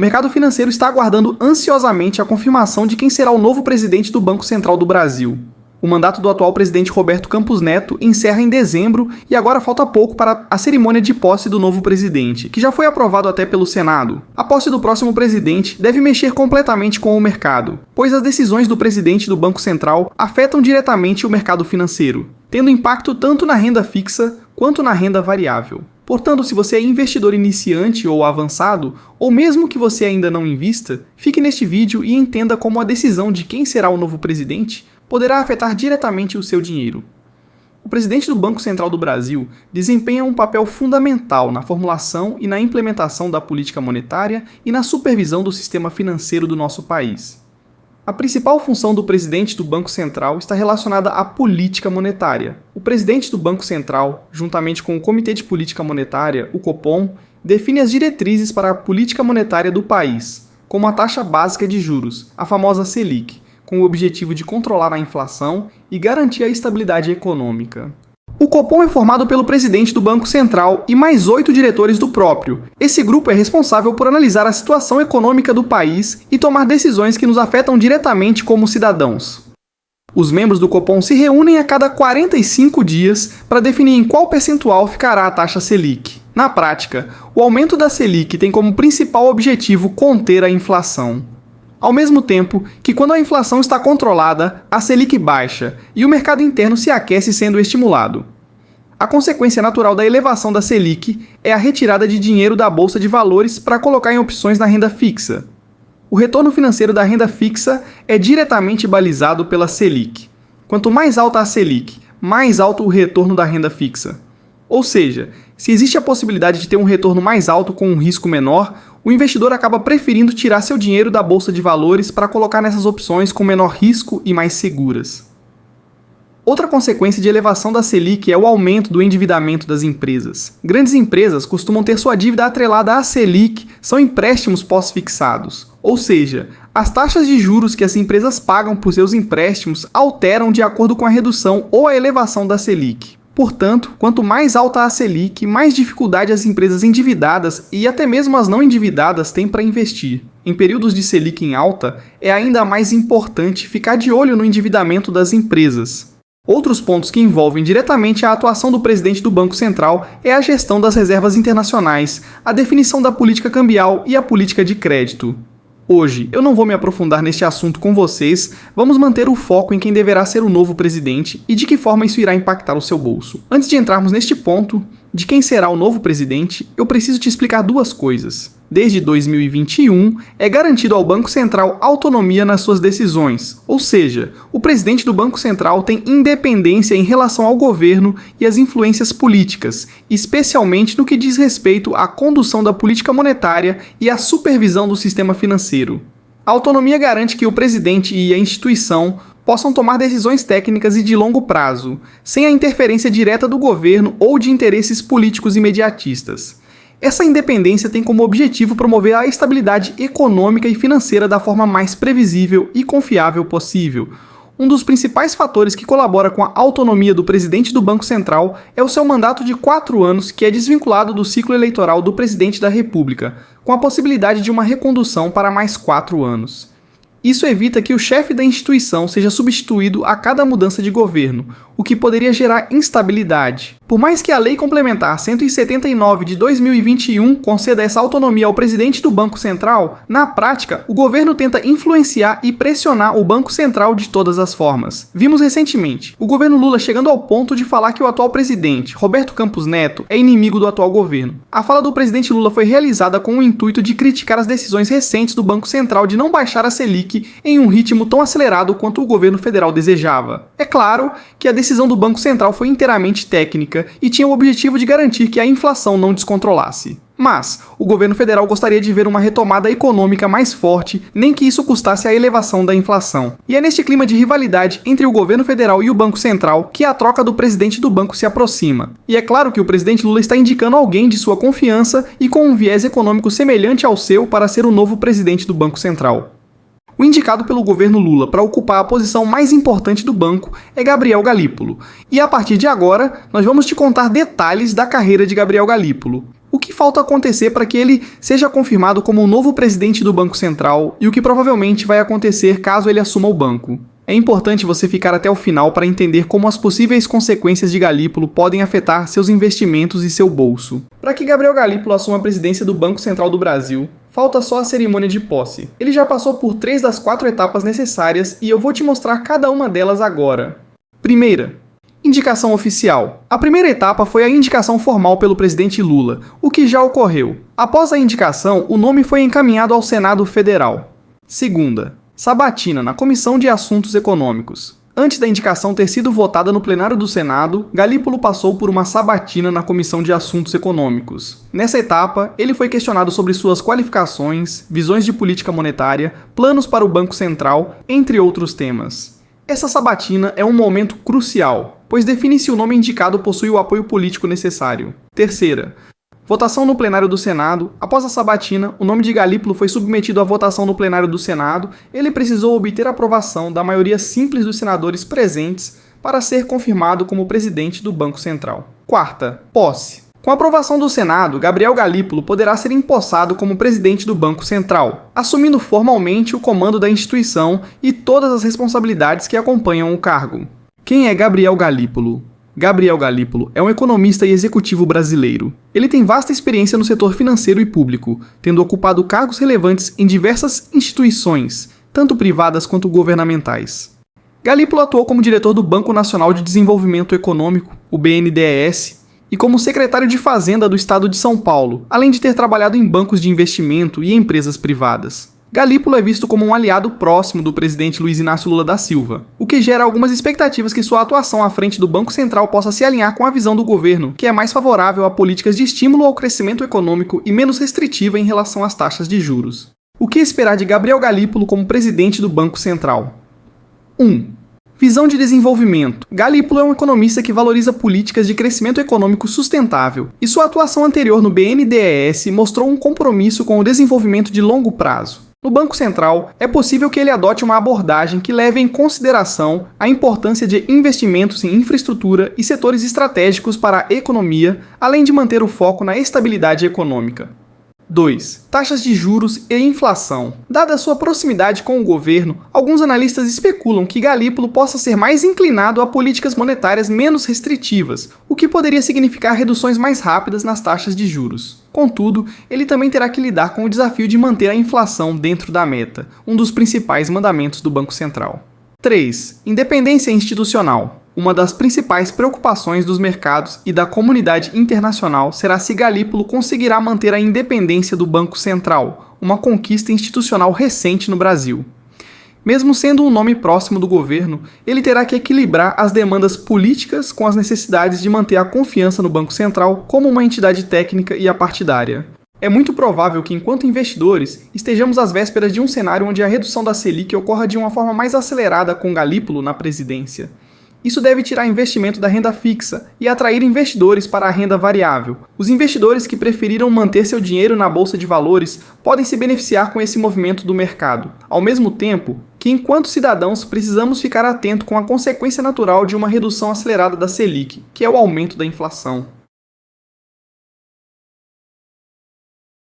O mercado financeiro está aguardando ansiosamente a confirmação de quem será o novo presidente do Banco Central do Brasil. O mandato do atual presidente Roberto Campos Neto encerra em dezembro e agora falta pouco para a cerimônia de posse do novo presidente, que já foi aprovado até pelo Senado. A posse do próximo presidente deve mexer completamente com o mercado, pois as decisões do presidente do Banco Central afetam diretamente o mercado financeiro, tendo impacto tanto na renda fixa quanto na renda variável. Portanto, se você é investidor iniciante ou avançado, ou mesmo que você ainda não invista, fique neste vídeo e entenda como a decisão de quem será o novo presidente poderá afetar diretamente o seu dinheiro. O presidente do Banco Central do Brasil desempenha um papel fundamental na formulação e na implementação da política monetária e na supervisão do sistema financeiro do nosso país. A principal função do presidente do Banco Central está relacionada à política monetária. O presidente do Banco Central, juntamente com o Comitê de Política Monetária, o Copom, define as diretrizes para a política monetária do país, como a taxa básica de juros, a famosa Selic, com o objetivo de controlar a inflação e garantir a estabilidade econômica. O Copom é formado pelo presidente do Banco Central e mais 8 diretores do próprio. Esse grupo é responsável por analisar a situação econômica do país e tomar decisões que nos afetam diretamente como cidadãos. Os membros do Copom se reúnem a cada 45 dias para definir em qual percentual ficará a taxa Selic. Na prática, o aumento da Selic tem como principal objetivo conter a inflação. Ao mesmo tempo que, quando a inflação está controlada, a Selic baixa e o mercado interno se aquece sendo estimulado. A consequência natural da elevação da Selic é a retirada de dinheiro da Bolsa de Valores para colocar em opções na renda fixa. O retorno financeiro da renda fixa é diretamente balizado pela Selic. Quanto mais alta a Selic, mais alto o retorno da renda fixa. Ou seja, se existe a possibilidade de ter um retorno mais alto com um risco menor, o investidor acaba preferindo tirar seu dinheiro da Bolsa de Valores para colocar nessas opções com menor risco e mais seguras. Outra consequência de elevação da Selic é o aumento do endividamento das empresas. Grandes empresas costumam ter sua dívida atrelada à Selic, são empréstimos pós-fixados. Ou seja, as taxas de juros que as empresas pagam por seus empréstimos alteram de acordo com a redução ou a elevação da Selic. Portanto, quanto mais alta a Selic, mais dificuldade as empresas endividadas e até mesmo as não endividadas têm para investir. Em períodos de Selic em alta, é ainda mais importante ficar de olho no endividamento das empresas. Outros pontos que envolvem diretamente a atuação do presidente do Banco Central é a gestão das reservas internacionais, a definição da política cambial e a política de crédito. Hoje, eu não vou me aprofundar neste assunto com vocês, vamos manter o foco em quem deverá ser o novo presidente e de que forma isso irá impactar o seu bolso. Antes de entrarmos neste ponto, de quem será o novo presidente, eu preciso te explicar duas coisas. Desde 2021, é garantido ao Banco Central autonomia nas suas decisões, ou seja, o presidente do Banco Central tem independência em relação ao governo e às influências políticas, especialmente no que diz respeito à condução da política monetária e à supervisão do sistema financeiro. A autonomia garante que o presidente e a instituição possam tomar decisões técnicas e de longo prazo, sem a interferência direta do governo ou de interesses políticos imediatistas. Essa independência tem como objetivo promover a estabilidade econômica e financeira da forma mais previsível e confiável possível. Um dos principais fatores que colabora com a autonomia do presidente do Banco Central é o seu mandato de 4 anos, que é desvinculado do ciclo eleitoral do presidente da República, com a possibilidade de uma recondução para mais 4 anos. Isso evita que o chefe da instituição seja substituído a cada mudança de governo, o que poderia gerar instabilidade. Por mais que a Lei Complementar 179 de 2021 conceda essa autonomia ao presidente do Banco Central, na prática, o governo tenta influenciar e pressionar o Banco Central de todas as formas. Vimos recentemente o governo Lula chegando ao ponto de falar que o atual presidente, Roberto Campos Neto, é inimigo do atual governo. A fala do presidente Lula foi realizada com o intuito de criticar as decisões recentes do Banco Central de não baixar a Selic em um ritmo tão acelerado quanto o governo federal desejava. É claro que a decisão do Banco Central foi inteiramente técnica e tinha o objetivo de garantir que a inflação não descontrolasse. Mas o governo federal gostaria de ver uma retomada econômica mais forte, nem que isso custasse a elevação da inflação. E é neste clima de rivalidade entre o governo federal e o Banco Central que a troca do presidente do banco se aproxima. E é claro que o presidente Lula está indicando alguém de sua confiança e com um viés econômico semelhante ao seu para ser o novo presidente do Banco Central. O indicado pelo governo Lula para ocupar a posição mais importante do banco é Gabriel Galípolo. E a partir de agora, nós vamos te contar detalhes da carreira de Gabriel Galípolo. O que falta acontecer para que ele seja confirmado como o novo presidente do Banco Central e o que provavelmente vai acontecer caso ele assuma o banco? É importante você ficar até o final para entender como as possíveis consequências de Galípolo podem afetar seus investimentos e seu bolso. Para que Gabriel Galípolo assuma a presidência do Banco Central do Brasil, falta só a cerimônia de posse. Ele já passou por 3 das 4 etapas necessárias e eu vou te mostrar cada uma delas agora. Primeira, indicação oficial. A primeira etapa foi a indicação formal pelo presidente Lula, o que já ocorreu. Após a indicação, o nome foi encaminhado ao Senado Federal. Segunda, sabatina na Comissão de Assuntos Econômicos. Antes da indicação ter sido votada no plenário do Senado, Galípolo passou por uma sabatina na Comissão de Assuntos Econômicos. Nessa etapa, ele foi questionado sobre suas qualificações, visões de política monetária, planos para o Banco Central, entre outros temas. Essa sabatina é um momento crucial, pois define se o nome indicado possui o apoio político necessário. Terceira, votação no plenário do Senado. Após a sabatina, o nome de Galípolo foi submetido à votação no plenário do Senado. Ele precisou obter a aprovação da maioria simples dos senadores presentes para ser confirmado como presidente do Banco Central. Quarta, posse. Com a aprovação do Senado, Gabriel Galípolo poderá ser empossado como presidente do Banco Central, assumindo formalmente o comando da instituição e todas as responsabilidades que acompanham o cargo. Quem é Gabriel Galípolo? Gabriel Galípolo é um economista e executivo brasileiro. Ele tem vasta experiência no setor financeiro e público, tendo ocupado cargos relevantes em diversas instituições, tanto privadas quanto governamentais. Galípolo atuou como diretor do Banco Nacional de Desenvolvimento Econômico, o BNDES, e como secretário de Fazenda do Estado de São Paulo, além de ter trabalhado em bancos de investimento e empresas privadas. Galípolo é visto como um aliado próximo do presidente Luiz Inácio Lula da Silva, o que gera algumas expectativas que sua atuação à frente do Banco Central possa se alinhar com a visão do governo, que é mais favorável a políticas de estímulo ao crescimento econômico e menos restritiva em relação às taxas de juros. O que esperar de Gabriel Galípolo como presidente do Banco Central? 1. Visão de desenvolvimento. Galípolo é um economista que valoriza políticas de crescimento econômico sustentável, e sua atuação anterior no BNDES mostrou um compromisso com o desenvolvimento de longo prazo. No Banco Central, é possível que ele adote uma abordagem que leve em consideração a importância de investimentos em infraestrutura e setores estratégicos para a economia, além de manter o foco na estabilidade econômica. 2. Taxas de juros e inflação. Dada sua proximidade com o governo, alguns analistas especulam que Galípolo possa ser mais inclinado a políticas monetárias menos restritivas, o que poderia significar reduções mais rápidas nas taxas de juros. Contudo, ele também terá que lidar com o desafio de manter a inflação dentro da meta, um dos principais mandamentos do Banco Central. 3. Independência institucional. Uma das principais preocupações dos mercados e da comunidade internacional será se Galípolo conseguirá manter a independência do Banco Central, uma conquista institucional recente no Brasil. Mesmo sendo um nome próximo do governo, ele terá que equilibrar as demandas políticas com as necessidades de manter a confiança no Banco Central como uma entidade técnica e apartidária. É muito provável que, enquanto investidores, estejamos às vésperas de um cenário onde a redução da Selic ocorra de uma forma mais acelerada com Galípolo na presidência. Isso deve tirar investimento da renda fixa e atrair investidores para a renda variável. Os investidores que preferiram manter seu dinheiro na bolsa de valores podem se beneficiar com esse movimento do mercado. Ao mesmo tempo que, enquanto cidadãos, precisamos ficar atento com a consequência natural de uma redução acelerada da Selic, que é o aumento da inflação.